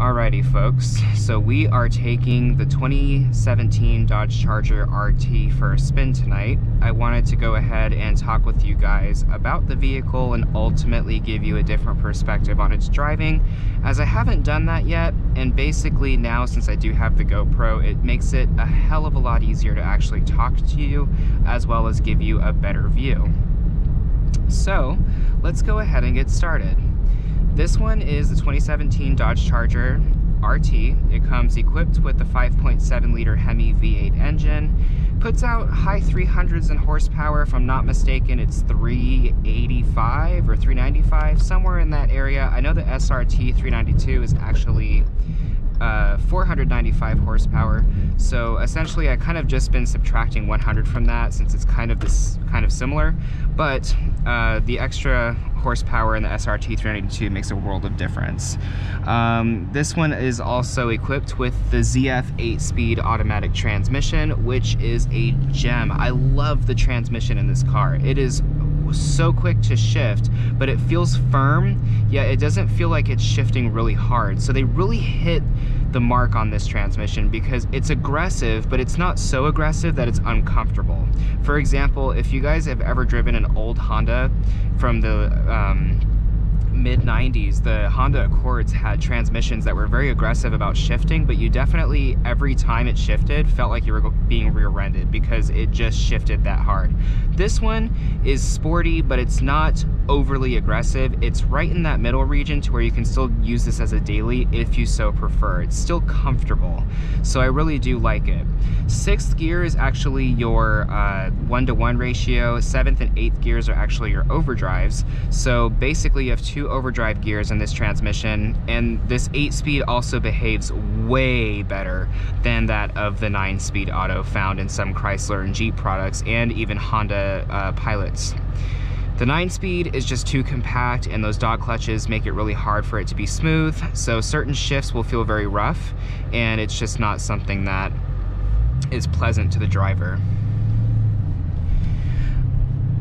Alrighty folks, so we are taking the 2017 Dodge Charger RT for a spin tonight. I wanted to go ahead and talk with you guys about the vehicle and ultimately give you a different perspective on its driving, as I haven't done that yet, and basically now since I do have the GoPro, it makes it a hell of a lot easier to actually talk to you as well as give you a better view. So let's go ahead and get started. This one is the 2017 Dodge Charger RT. It comes equipped with the 5.7 liter Hemi V8 engine. Puts out high 300s in horsepower. If I'm not mistaken, it's 385 or 395, somewhere in that area. I know the SRT 392 is actually 495 horsepower. So essentially I kind of just been subtracting 100 from that since it's kind of similar, but the extra horsepower in the SRT 392 makes a world of difference. This one is also equipped with the ZF 8-speed automatic transmission, which is a gem. I love the transmission in this car. It is so quick to shift, but it feels firm, yet it doesn't feel like it's shifting really hard. So they really hit the mark on this transmission because it's aggressive, but it's not so aggressive that it's uncomfortable. For example, if you guys have ever driven an old Honda from the mid-90s, the Honda Accords had transmissions that were very aggressive about shifting, but you definitely, every time it shifted, felt like you were being rear-ended because it just shifted that hard. This one is sporty, but it's not overly aggressive. It's right in that middle region to where you can still use this as a daily if you so prefer. It's still comfortable, so I really do like it. 6th gear is actually your 1-to-1 ratio. 7th and 8th gears are actually your overdrives. So basically you have 2 overdrive gears in this transmission, and this 8-speed also behaves way better than that of the 9-speed auto found in some Chrysler and Jeep products and even Honda Pilots. The 9-speed is just too compact, and those dog clutches make it really hard for it to be smooth, so certain shifts will feel very rough, and it's just not something that is pleasant to the driver.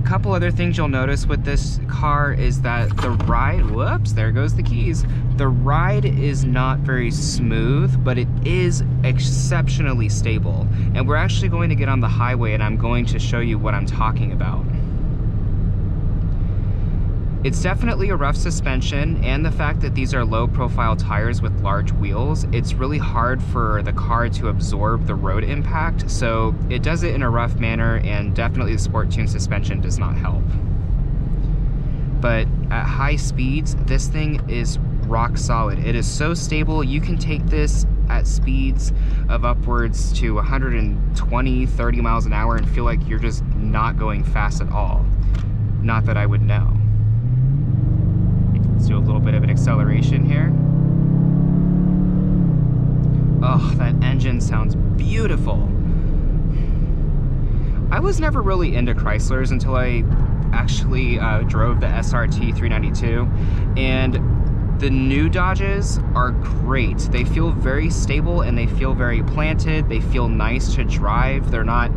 Couple other things you'll notice with this car is that the ride, whoops, there goes the keys. The ride is not very smooth, but it is exceptionally stable. And we're actually going to get on the highway and I'm going to show you what I'm talking about. It's definitely a rough suspension, and the fact that these are low profile tires with large wheels, it's really hard for the car to absorb the road impact, so it does it in a rough manner, and definitely the Sport Tune suspension does not help. But at high speeds, this thing is rock solid. It is so stable. You can take this at speeds of upwards to 120, 30 miles an hour and feel like you're just not going fast at all. Not that I would know. Let's do a little bit of an acceleration here. Oh, that engine sounds beautiful. I was never really into Chryslers until I actually drove the SRT 392, and the new Dodges are great. They feel very stable and they feel very planted. They feel nice to drive. They're not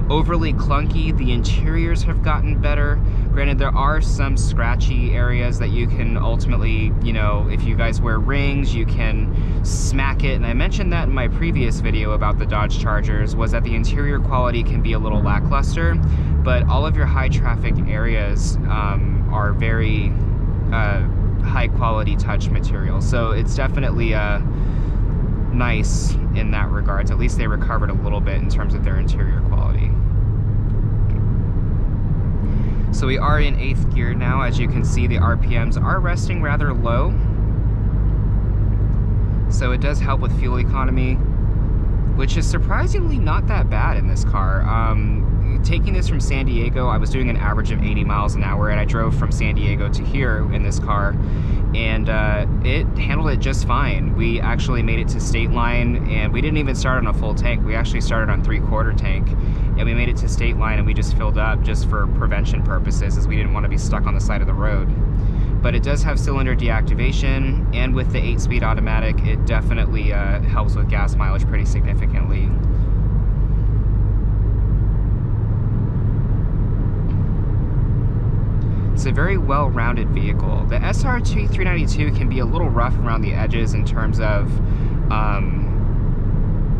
overly clunky. The interiors have gotten better. Granted, there are some scratchy areas that you can ultimately, you know, if you guys wear rings, you can smack it. And I mentioned that in my previous video about the Dodge Chargers, was that the interior quality can be a little lackluster, but all of your high traffic areas are very high quality touch material. So it's definitely nice in that regards. At least they recovered a little bit in terms of their interior quality. So we are in 8th gear now. As you can see, the RPMs are resting rather low. So it does help with fuel economy, which is surprisingly not that bad in this car. Taking this from San Diego, I was doing an average of 80 miles an hour, and I drove from San Diego to here in this car, and it handled it just fine. We actually made it to state line, and we didn't even start on a full tank. We actually started on 3/4 tank, and we made it to state line, and we just filled up just for prevention purposes, as we didn't want to be stuck on the side of the road. But it does have cylinder deactivation, and with the 8-speed automatic, it definitely helps with gas mileage pretty significantly. It's a very well-rounded vehicle. The SRT 392 can be a little rough around the edges in terms of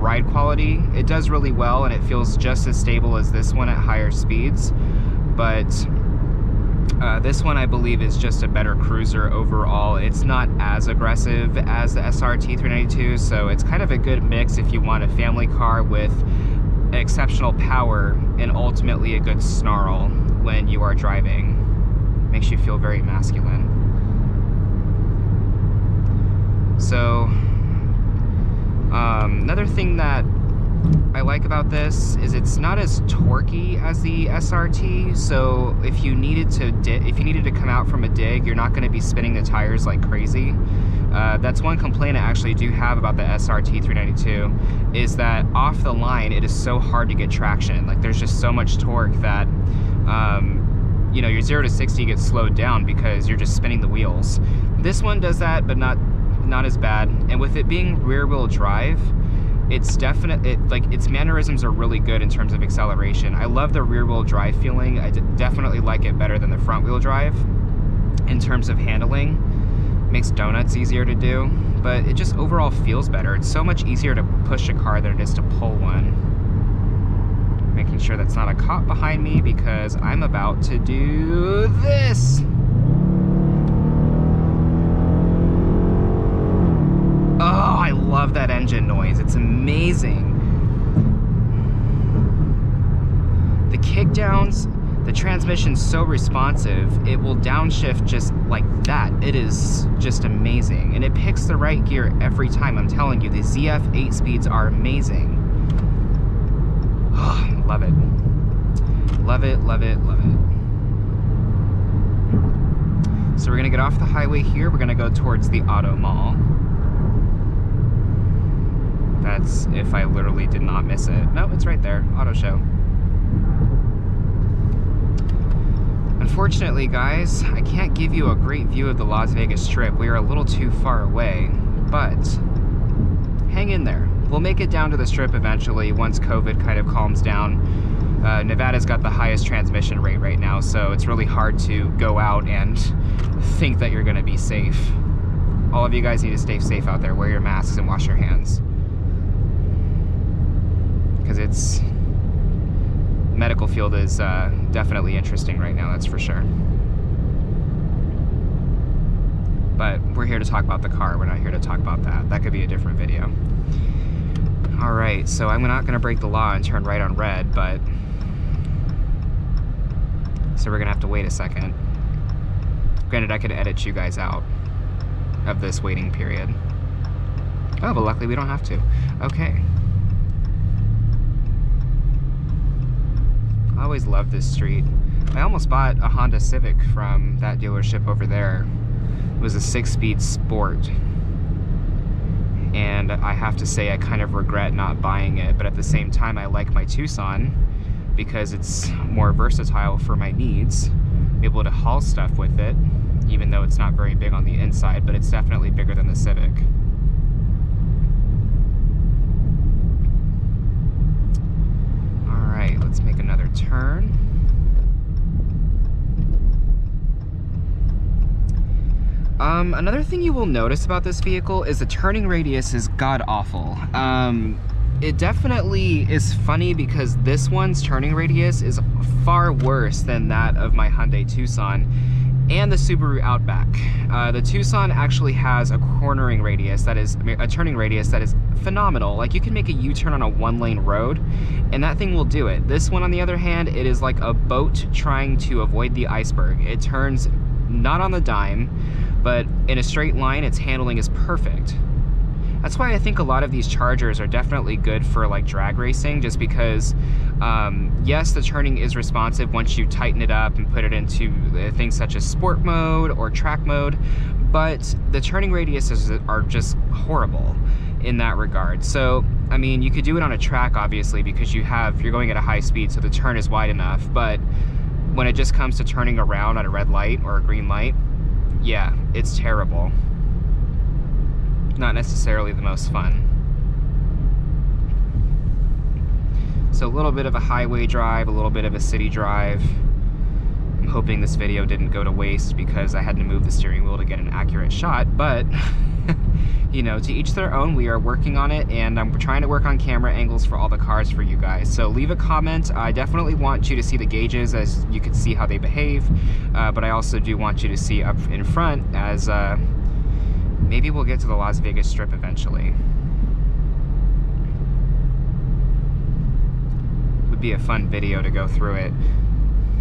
ride quality. It does really well, and it feels just as stable as this one at higher speeds, but this one I believe is just a better cruiser overall. It's not as aggressive as the SRT 392, so it's kind of a good mix if you want a family car with exceptional power and ultimately a good snarl when you are driving. Makes you feel very masculine. So another thing that I like about this is it's not as torquey as the SRT. So if you needed to come out from a dig, you're not going to be spinning the tires like crazy. That's one complaint I actually do have about the SRT 392, is that off the line it is so hard to get traction. Like, there's just so much torque that you know, your 0 to 60 gets slowed down because you're just spinning the wheels. This one does that, but not as bad. And with it being rear-wheel drive, it's its mannerisms are really good in terms of acceleration. I love the rear-wheel drive feeling. I definitely like it better than the front-wheel drive in terms of handling. Makes donuts easier to do, but it just overall feels better. It's so much easier to push a car than it is to pull one. Making sure that's not a cop behind me because I'm about to do this. Oh, I love that engine noise. It's amazing. The kickdowns, the transmission's so responsive, it will downshift just like that. It is just amazing. And it picks the right gear every time. I'm telling you, the ZF 8 speeds are amazing. Oh, love it. Love it, love it, love it. So we're gonna get off the highway here. We're gonna go towards the auto mall. That's if I literally did not miss it. No, it's right there, auto show. Unfortunately, guys, I can't give you a great view of the Las Vegas Strip. We are a little too far away, but hang in there. We'll make it down to the Strip eventually once COVID kind of calms down. Nevada's got the highest transmission rate right now, so it's really hard to go out and think that you're gonna be safe. All of you guys need to stay safe out there. Wear your masks and wash your hands. Because it's... medical field is definitely interesting right now, that's for sure. But we're here to talk about the car. We're not here to talk about that. That could be a different video. All right, so I'm not gonna break the law and turn right on red, but so we're gonna have to wait a second. Granted, I could edit you guys out of this waiting period. Oh, but luckily we don't have to. Okay. I always loved this street. I almost bought a Honda Civic from that dealership over there. It was a 6-speed sport. And I have to say I kind of regret not buying it, but at the same time I like my Tucson because it's more versatile for my needs. I'm able to haul stuff with it, even though it's not very big on the inside, but it's definitely bigger than the Civic. Alright, let's make another turn. Another thing you will notice about this vehicle is the turning radius is god-awful. It definitely is funny because this one's turning radius is far worse than that of my Hyundai Tucson and the Subaru Outback. The Tucson actually has a cornering radius that is, a turning radius that is phenomenal. Like, you can make a U-turn on a 1-lane road and that thing will do it. This one, on the other hand, it is like a boat trying to avoid the iceberg. It turns not on the dime, but in a straight line, its handling is perfect. That's why I think a lot of these Chargers are definitely good for like drag racing, just because, yes, the turning is responsive once you tighten it up and put it into things such as sport mode or track mode, but the turning radiuses are just horrible in that regard. So, I mean, you could do it on a track, obviously, because you're going at a high speed, so the turn is wide enough, but when it just comes to turning around at a red light or a green light, yeah, it's terrible. Not necessarily the most fun. So a little bit of a highway drive, a little bit of a city drive. I'm hoping this video didn't go to waste because I had to move the steering wheel to get an accurate shot, but you know, to each their own. We are working on it, and I'm trying to work on camera angles for all the cars for you guys. So leave a comment. I definitely want you to see the gauges as you can see how they behave, but I also do want you to see up in front as maybe we'll get to the Las Vegas Strip eventually. Would be a fun video to go through it.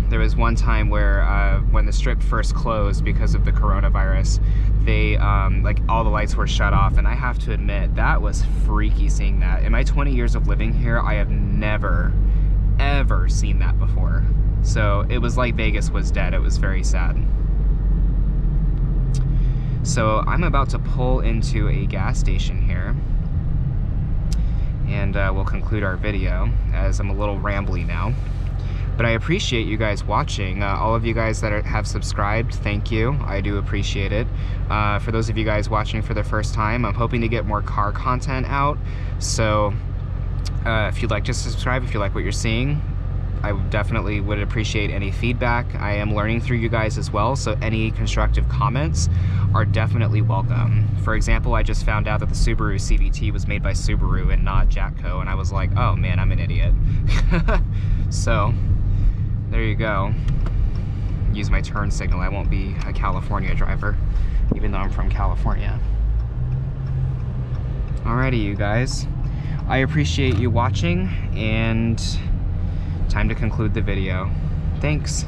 There was one time where when the Strip first closed because of the coronavirus, they like all the lights were shut off, and I have to admit that was freaky seeing that. In my 20 years of living here, I have never ever seen that before. So it was like Vegas was dead. It was very sad. So I'm about to pull into a gas station here, and we'll conclude our video as I'm a little rambly now. But I appreciate you guys watching. All of you guys that have subscribed, thank you. I do appreciate it. For those of you guys watching for the first time, I'm hoping to get more car content out. So if you'd like to subscribe, if you like what you're seeing, I definitely would appreciate any feedback. I am learning through you guys as well, so any constructive comments are definitely welcome. For example, I just found out that the Subaru CVT was made by Subaru and not Jatco, and I was like, oh man, I'm an idiot. So there you go. Use my turn signal. I won't be a California driver, even though I'm from California. Alrighty, you guys. I appreciate you watching, and time to conclude the video. Thanks.